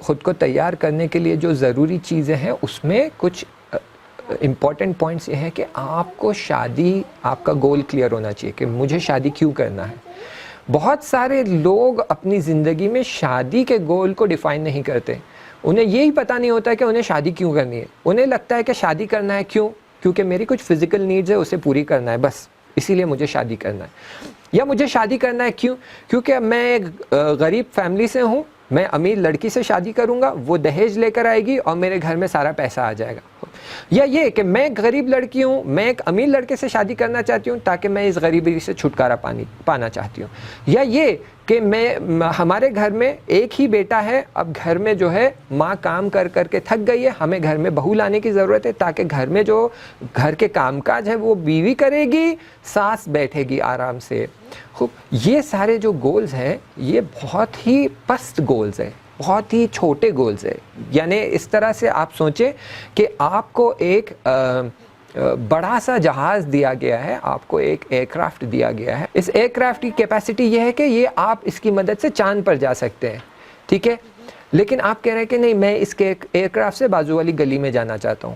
خود کو تیار کرنے کے لیے جو ضروری چیزیں ہیں اس میں کچھ امپورٹنٹ پوائنٹس یہ ہیں کہ آپ کو شادی، آپ کا گول کلیئر ہونا چاہیے کہ مجھے شادی کیوں کرنا ہے. بہت سارے لوگ اپنی زندگی میں شادی کے گول کو ڈیفائن نہیں کرتے. انہیں یہی پتہ نہیں ہوتا کہ انہیں شادی کیوں کرنی ہے. انہیں لگتا ہے کہ شادی کرنا ہے کیونکہ میری کچھ فزیکل نیڈز ہے اسے پوری کرنا ہے، بس اسی لیے مجھے شادی کرنا ہے. یا مجھے شادی کرنا ہے کیونکہ میں ایک غریب فیملی سے ہوں، میں امیر لڑکی سے شادی کروں گا، وہ دہیج لے کر آئے گی اور میرے گھر میں سارا پیسہ آ جائے گا. یا یہ کہ میں ایک غریب لڑکی ہوں، میں ایک امیر لڑکے سے شادی کرنا چاہتی ہوں تاکہ میں اس غریبی سے چھٹکارا پانا چاہتی ہوں. یا یہ کہ ہمارے گھر میں ایک ہی بیٹا ہے، اب گھر میں جو ہے ماں کام کر کے تھک گئی ہے، ہمیں گھر میں بہو لانے کی ضرورت ہے تاکہ گھر میں جو گھر کے کام کاج ہے وہ بیوی کرے گی، ساس بیٹھے گی آرام سے. خوب، یہ سارے جو گولز ہیں یہ بہت ہی پست گولز ہیں، بہت ہی چھوٹے گولز ہیں. یعنی اس طرح سے آپ سوچیں کہ آپ کو ایک بڑا سا جہاز دیا گیا ہے، آپ کو ایک ایئر کرافٹ دیا گیا ہے. اس ایئر کرافٹ کی کیپیسٹی یہ ہے کہ یہ آپ اس کی مدد سے چاند پر جا سکتے ہیں، ٹھیک ہے. لیکن آپ کہہ رہے ہیں کہ نہیں، میں اس کے ایئر کرافٹ سے بازو والی گلی میں جانا چاہتا ہوں.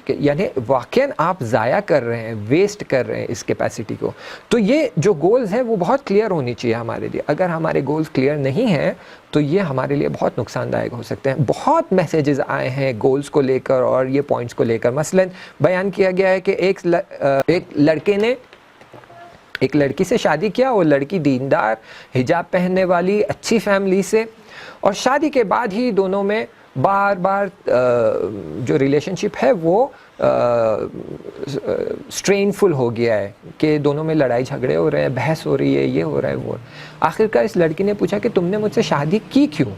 یعنی واقعاً آپ ضائع کر رہے ہیں، ویسٹ کر رہے ہیں اس کیپیسٹی کو. تو یہ جو گولز ہیں وہ بہت کلیئر ہونی چاہیے ہمارے لیے. اگر ہمارے گولز کلیئر نہیں ہیں تو یہ ہمارے لیے بہت نقصان دائق ہو سکتے ہیں. بہت میسیجز آئے ہیں گولز کو لے کر اور یہ پوائنٹس کو لے کر. مثلاً بیان کیا گیا ہے کہ ایک لڑکے نے ایک لڑکی سے شادی کیا، وہ لڑکی دیندار، حجاب پہننے والی، اچھی فیملی سے، اور شادی کے بعد ہی دونوں میں بار بار جو ریلیشن شپ ہے وہ سٹرین فل ہو گیا ہے کہ دونوں میں لڑائی جھگڑے ہو رہے ہیں، بحث ہو رہی ہے، یہ ہو رہا ہے وہ. آخرکار اس لڑکی نے پوچھا کہ تم نے مجھ سے شادی کی کیوں؟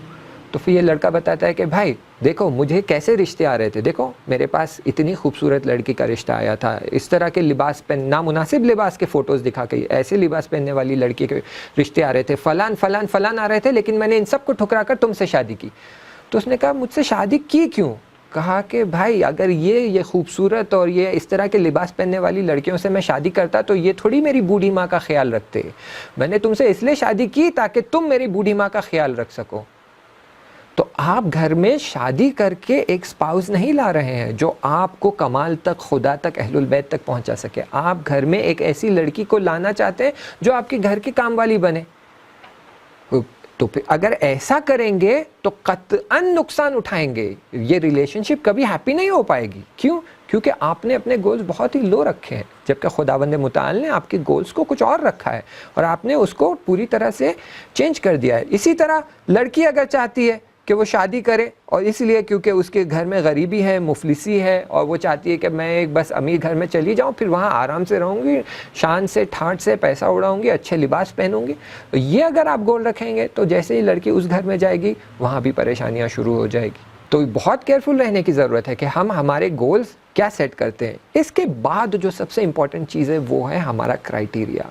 تو پھر یہ لڑکا بتاتا ہے کہ بھائی دیکھو مجھے کیسے رشتے آ رہے تھے، دیکھو میرے پاس اتنی خوبصورت لڑکی کا رشتہ آیا تھا، اس طرح کے لباس نامناسب لباس کے فوٹوز دکھا کے ایسے لباس پہننے والی لڑکی کے رشتے آ رہے تھے، فلان آ رہے تھے، لیکن میں نے ان سب کو ٹھکرا کر تم سے شادی کی. تو اس نے کہا مجھ سے شادی کی کیوں؟ کہا کہ بھائی اگر یہ خوبصورت اور یہ اس طرح کے لباس پہننے والی لڑکیوں سے میں شادی کرتا تو یہ تھوڑی میری بوڑھی ماں کا خیال رکھتے. میں نے تم سے اس لیے شادی کی تاکہ تم میری بوڑھی ماں کا خیال رکھ سکو. تو آپ گھر میں شادی کر کے ایک اسپاؤس نہیں لا رہے ہیں جو آپ کو کمال تک، خدا تک، اہل البیت تک پہنچا سکے. آپ گھر میں ایک ایسی لڑکی کو لانا چاہتے ہیں جو آپ کے گھر کے کام والی بنے. تو پھر اگر ایسا کریں گے تو قطعاً نقصان اٹھائیں گے. یہ ریلیشن شپ کبھی ہیپی نہیں ہو پائے گی. کیونکہ آپ نے اپنے گولز بہت ہی لو رکھے ہیں، جبکہ خداوند متعال نے آپ کے گولز کو کچھ اور رکھا ہے اور آپ نے اس کو پوری طرح سے چینج کر دیا ہے. اسی طرح لڑکی اگر چاہتی ہے کہ وہ شادی کرے، اور اس لیے کیونکہ اس کے گھر میں غریبی ہے، مفلسی ہے، اور وہ چاہتی ہے کہ میں ایک بس امیر گھر میں چلی جاؤں، پھر وہاں آرام سے رہوں گی، شان سے ٹھاٹ سے پیسہ اڑاؤں گی، اچھے لباس پہنوں گی. تو یہ اگر آپ گول رکھیں گے تو جیسے ہی لڑکی اس گھر میں جائے گی وہاں بھی پریشانیاں شروع ہو جائے گی. تو بہت کیئرفل رہنے کی ضرورت ہے کہ ہم ہمارے گولز کیا سیٹ کرتے ہیں. اس کے بعد جو سب سے امپورٹنٹ چیز ہے وہ ہے ہمارا کرائیٹیریا.